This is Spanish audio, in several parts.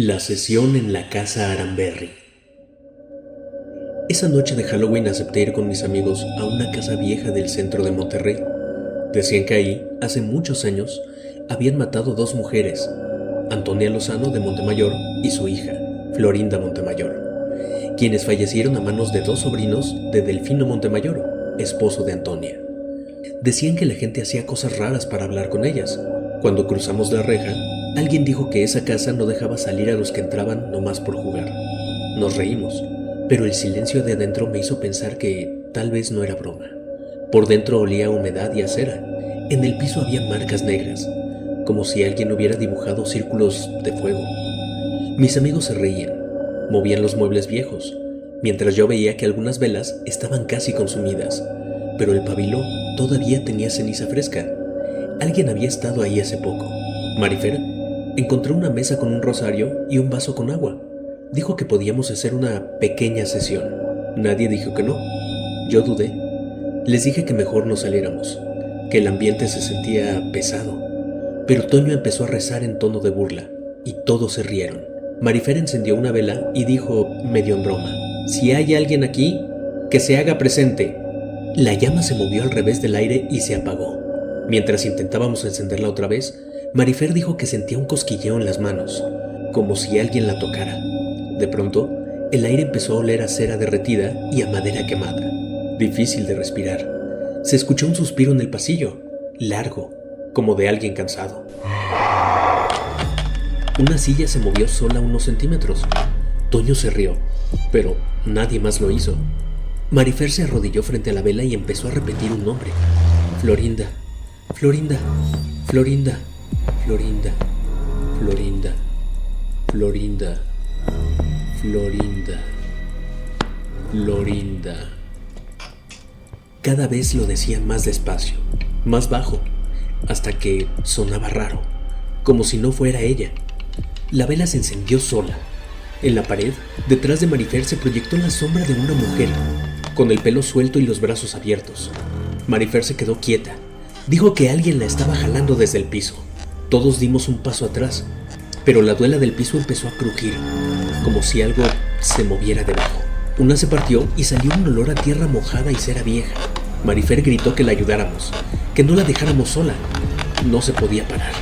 La sesión en la casa Aranberry. Esa noche de Halloween acepté ir con mis amigos a una casa vieja del centro de Monterrey. Decían que ahí, hace muchos años, habían matado dos mujeres, Antonia Lozano de Montemayor y su hija, Florinda Montemayor, quienes fallecieron a manos de dos sobrinos de Delfino Montemayor, esposo de Antonia. Decían que la gente hacía cosas raras para hablar con ellas. Cuando cruzamos la reja, alguien dijo que esa casa no dejaba salir a los que entraban nomás por jugar. Nos reímos, pero el silencio de adentro me hizo pensar que tal vez no era broma. Por dentro olía a humedad y a cera. En el piso había marcas negras, como si alguien hubiera dibujado círculos de fuego. Mis amigos se reían, movían los muebles viejos, mientras yo veía que algunas velas estaban casi consumidas, pero el pabilo todavía tenía ceniza fresca. Alguien había estado ahí hace poco. Marifer encontró una mesa con un rosario y un vaso con agua. Dijo que podíamos hacer una pequeña sesión. Nadie dijo que no. Yo dudé. Les dije que mejor no saliéramos, que el ambiente se sentía pesado. Pero Toño empezó a rezar en tono de burla, y todos se rieron. Marifer encendió una vela y dijo, medio en broma, «Si hay alguien aquí, que se haga presente». La llama se movió al revés del aire y se apagó. Mientras intentábamos encenderla otra vez, Marifer dijo que sentía un cosquilleo en las manos, como si alguien la tocara. De pronto, el aire empezó a oler a cera derretida y a madera quemada. Difícil de respirar. Se escuchó un suspiro en el pasillo, largo, como de alguien cansado. Una silla se movió sola unos centímetros. Toño se rió, pero nadie más lo hizo. Marifer se arrodilló frente a la vela y empezó a repetir un nombre. Florinda, Florinda, Florinda, Florinda, Florinda, Florinda, Florinda, Florinda. Cada vez lo decía más despacio, más bajo, hasta que sonaba raro, como si no fuera ella. La vela se encendió sola. En la pared, detrás de Marifer, se proyectó la sombra de una mujer, con el pelo suelto y los brazos abiertos. Marifer se quedó quieta. Dijo que alguien la estaba jalando desde el piso. Todos dimos un paso atrás, pero la duela del piso empezó a crujir, como si algo se moviera debajo. Una se partió y salió un olor a tierra mojada y cera vieja. Marifer gritó que la ayudáramos, que no la dejáramos sola. No se podía parar.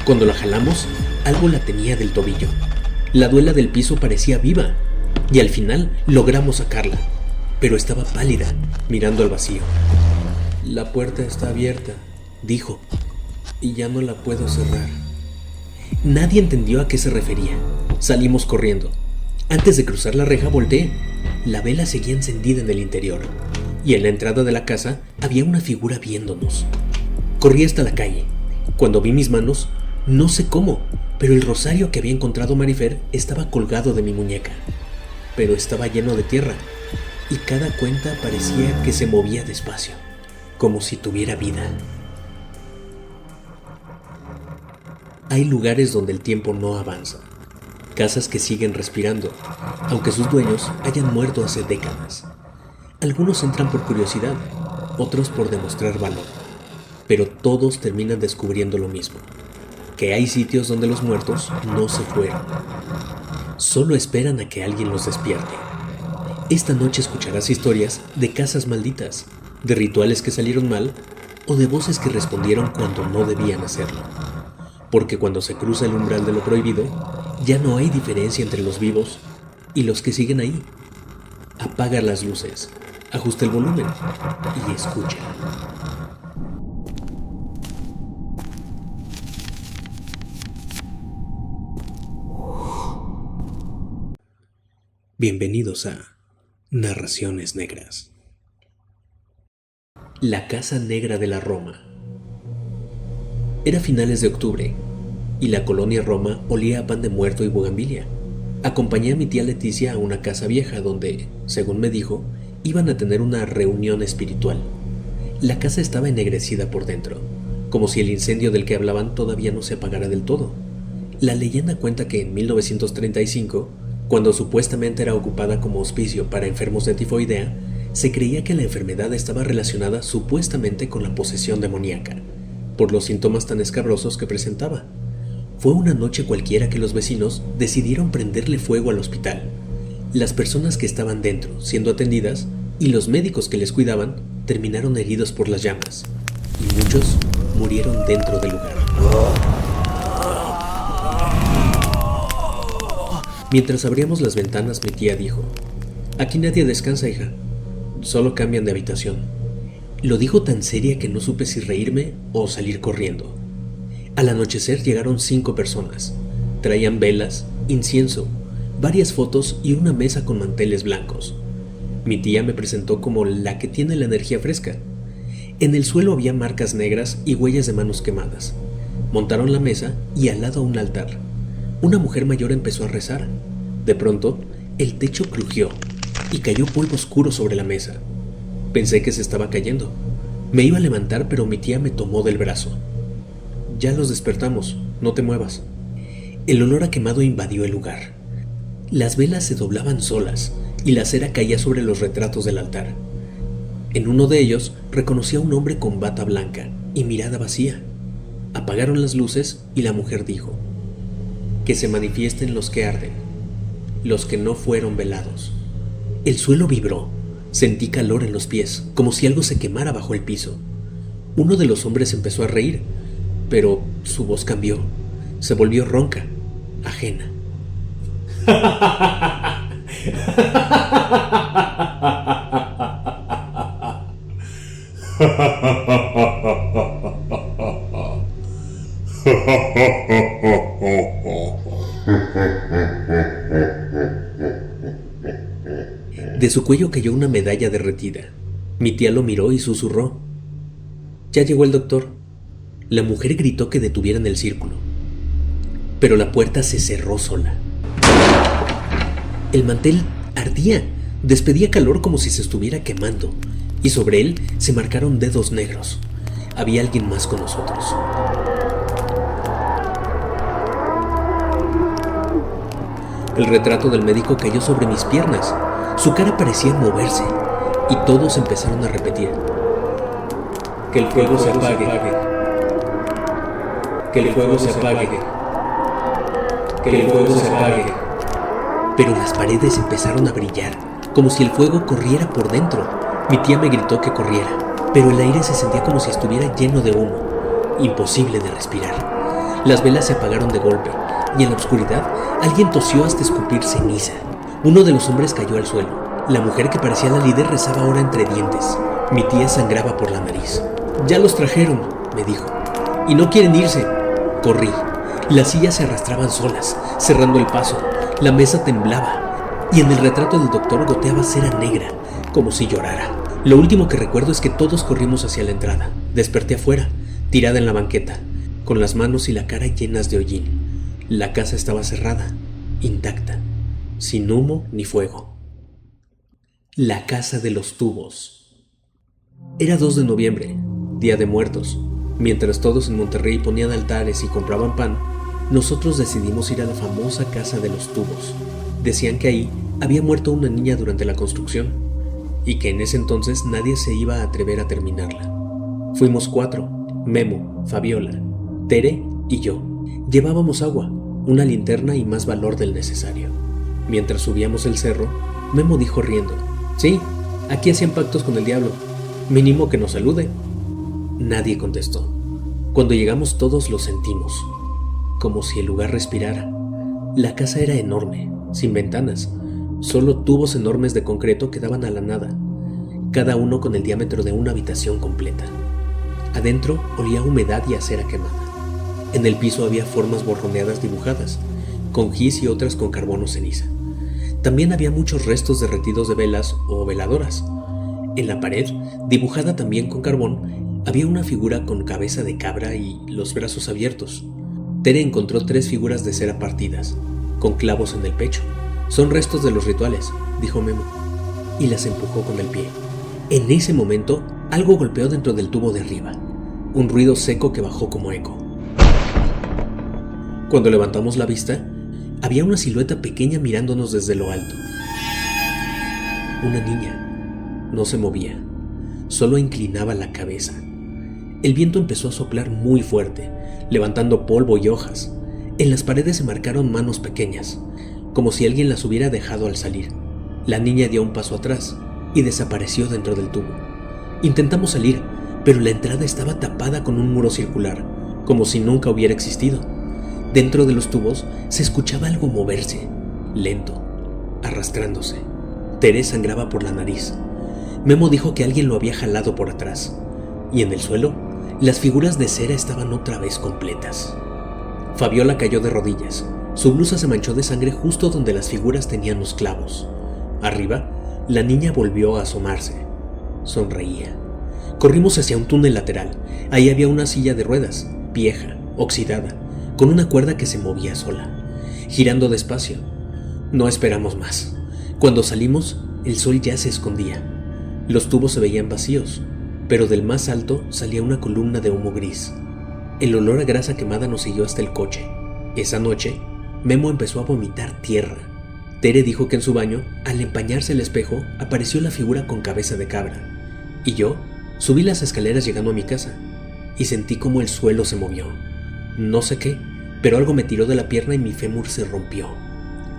Cuando la jalamos, algo la tenía del tobillo. La duela del piso parecía viva, y al final logramos sacarla, pero estaba pálida, mirando al vacío. «La puerta está abierta», dijo, «y ya no la puedo cerrar». Nadie entendió a qué se refería. Salimos corriendo. Antes de cruzar la reja volteé. La vela seguía encendida en el interior, y en la entrada de la casa había una figura viéndonos. Corrí hasta la calle. Cuando vi mis manos, no sé cómo, pero el rosario que había encontrado Marifer estaba colgado de mi muñeca. Pero estaba lleno de tierra, y cada cuenta parecía que se movía despacio, como si tuviera vida. Hay lugares donde el tiempo no avanza, casas que siguen respirando, aunque sus dueños hayan muerto hace décadas. Algunos entran por curiosidad, otros por demostrar valor, pero todos terminan descubriendo lo mismo, que hay sitios donde los muertos no se fueron, solo esperan a que alguien los despierte. Esta noche escucharás historias de casas malditas, de rituales que salieron mal o de voces que respondieron cuando no debían hacerlo. Porque cuando se cruza el umbral de lo prohibido, ya no hay diferencia entre los vivos y los que siguen ahí. Apaga las luces, ajusta el volumen y escucha. Bienvenidos a Narraciones Negras. La Casa Negra de la Roma. Era finales de octubre, y la colonia Roma olía a pan de muerto y bugambilia. Acompañé a mi tía Leticia a una casa vieja donde, según me dijo, iban a tener una reunión espiritual. La casa estaba ennegrecida por dentro, como si el incendio del que hablaban todavía no se apagara del todo. La leyenda cuenta que en 1935, cuando supuestamente era ocupada como hospicio para enfermos de tifoidea, se creía que la enfermedad estaba relacionada supuestamente con la posesión demoníaca, por los síntomas tan escabrosos que presentaba. Fue una noche cualquiera que los vecinos decidieron prenderle fuego al hospital. Las personas que estaban dentro, siendo atendidas, y los médicos que les cuidaban, terminaron heridos por las llamas, y muchos murieron dentro del lugar. Mientras abríamos las ventanas, mi tía dijo: «Aquí nadie descansa, hija. Solo cambian de habitación». Lo dijo tan seria que no supe si reírme o salir corriendo. Al anochecer llegaron 5 personas. Traían velas, incienso, varias fotos y una mesa con manteles blancos. Mi tía me presentó como la que tiene la energía fresca. En el suelo había marcas negras y huellas de manos quemadas. Montaron la mesa y al lado un altar. Una mujer mayor empezó a rezar. De pronto, el techo crujió y cayó polvo oscuro sobre la mesa. Pensé que se estaba cayendo. Me iba a levantar, pero mi tía me tomó del brazo. «Ya los despertamos, no te muevas». El olor a quemado invadió el lugar. Las velas se doblaban solas y la cera caía sobre los retratos del altar. En uno de ellos reconocí a un hombre con bata blanca y mirada vacía. Apagaron las luces y la mujer dijo: «Que se manifiesten los que arden, los que no fueron velados». El suelo vibró. Sentí calor en los pies, como si algo se quemara bajo el piso. Uno de los hombres empezó a reír, pero su voz cambió. Se volvió ronca, ajena. De su cuello cayó una medalla derretida. Mi tía lo miró y susurró: «Ya llegó el doctor». La mujer gritó que detuvieran el círculo, pero la puerta se cerró sola. El mantel ardía, despedía calor como si se estuviera quemando, y sobre él se marcaron dedos negros. Había alguien más con nosotros. El retrato del médico cayó sobre mis piernas. Su cara parecía moverse, y todos empezaron a repetir: «Que el fuego se apague, que el fuego se apague, que el fuego se apague». Pero las paredes empezaron a brillar, como si el fuego corriera por dentro. Mi tía me gritó que corriera, pero el aire se sentía como si estuviera lleno de humo, imposible de respirar. Las velas se apagaron de golpe, y en la oscuridad alguien tosió hasta escupir ceniza. Uno de los hombres cayó al suelo. La mujer, que parecía la líder, rezaba ahora entre dientes. Mi tía sangraba por la nariz. «Ya los trajeron», me dijo, «y no quieren irse». Corrí. Las sillas se arrastraban solas, cerrando el paso. La mesa temblaba, y en el retrato del doctor goteaba cera negra, como si llorara. Lo último que recuerdo es que todos corrimos hacia la entrada. Desperté afuera, tirada en la banqueta, con las manos y la cara llenas de hollín. La casa estaba cerrada, intacta, sin humo ni fuego. La casa de los tubos. Era 2 de noviembre, Día de Muertos. Mientras todos en Monterrey ponían altares y compraban pan, nosotros decidimos ir a la famosa casa de los tubos. Decían que ahí había muerto una niña durante la construcción, y que en ese entonces nadie se iba a atrever a terminarla. Fuimos 4, Memo, Fabiola, Tere y yo. Llevábamos agua, una linterna y más valor del necesario. Mientras subíamos el cerro, Memo dijo riendo: «Sí, aquí hacían pactos con el diablo. Mínimo que nos salude». Nadie contestó. Cuando llegamos todos lo sentimos, como si el lugar respirara. La casa era enorme, sin ventanas, solo tubos enormes de concreto que daban a la nada, cada uno con el diámetro de una habitación completa. Adentro olía a humedad y a cera quemada. En el piso había formas borroneadas dibujadas, con gis y otras con carbón o ceniza. También había muchos restos derretidos de velas o veladoras. En la pared, dibujada también con carbón, había una figura con cabeza de cabra y los brazos abiertos. Tere encontró 3 figuras de cera partidas, con clavos en el pecho. «Son restos de los rituales», dijo Memo, y las empujó con el pie. En ese momento, algo golpeó dentro del tubo de arriba, un ruido seco que bajó como eco. Cuando levantamos la vista, había una silueta pequeña mirándonos desde lo alto. Una niña. No se movía, solo inclinaba la cabeza. El viento empezó a soplar muy fuerte, levantando polvo y hojas. En las paredes se marcaron manos pequeñas, como si alguien las hubiera dejado al salir. La niña dio un paso atrás y desapareció dentro del tubo. Intentamos salir, pero la entrada estaba tapada con un muro circular, como si nunca hubiera existido. Dentro de los tubos se escuchaba algo moverse, lento, arrastrándose. Tere sangraba por la nariz. Memo dijo que alguien lo había jalado por atrás, y en el suelo, las figuras de cera estaban otra vez completas. Fabiola cayó de rodillas. Su blusa se manchó de sangre justo donde las figuras tenían los clavos. Arriba, la niña volvió a asomarse. Sonreía. Corrimos hacia un túnel lateral. Ahí había una silla de ruedas, vieja, oxidada, con una cuerda que se movía sola, girando despacio. No esperamos más. Cuando salimos, el sol ya se escondía. Los tubos se veían vacíos, pero del más alto salía una columna de humo gris. El olor a grasa quemada nos siguió hasta el coche. Esa noche, Memo empezó a vomitar tierra. Tere dijo que en su baño, al empañarse el espejo, apareció la figura con cabeza de cabra. Y yo subí las escaleras llegando a mi casa y sentí como el suelo se movió. No sé qué, pero algo me tiró de la pierna y mi fémur se rompió.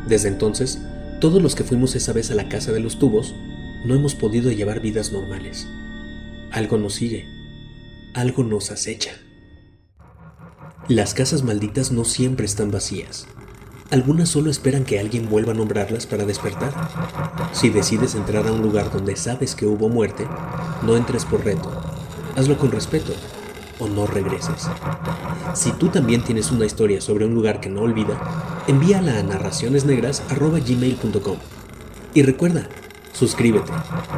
Desde entonces, todos los que fuimos esa vez a la casa de los tubos, no hemos podido llevar vidas normales. Algo nos sigue, algo nos acecha. Las casas malditas no siempre están vacías. Algunas solo esperan que alguien vuelva a nombrarlas para despertar. Si decides entrar a un lugar donde sabes que hubo muerte, no entres por reto. Hazlo con respeto o no regreses. Si tú también tienes una historia sobre un lugar que no olvida, envíala a narracionesnegras@gmail.com. Y recuerda, suscríbete,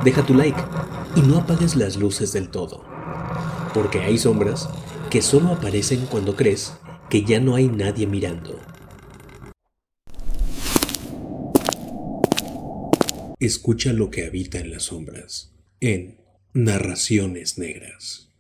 deja tu like y no apagues las luces del todo. Porque hay sombras que solo aparecen cuando crees que ya no hay nadie mirando. Escucha lo que habita en las sombras, en Narraciones Negras.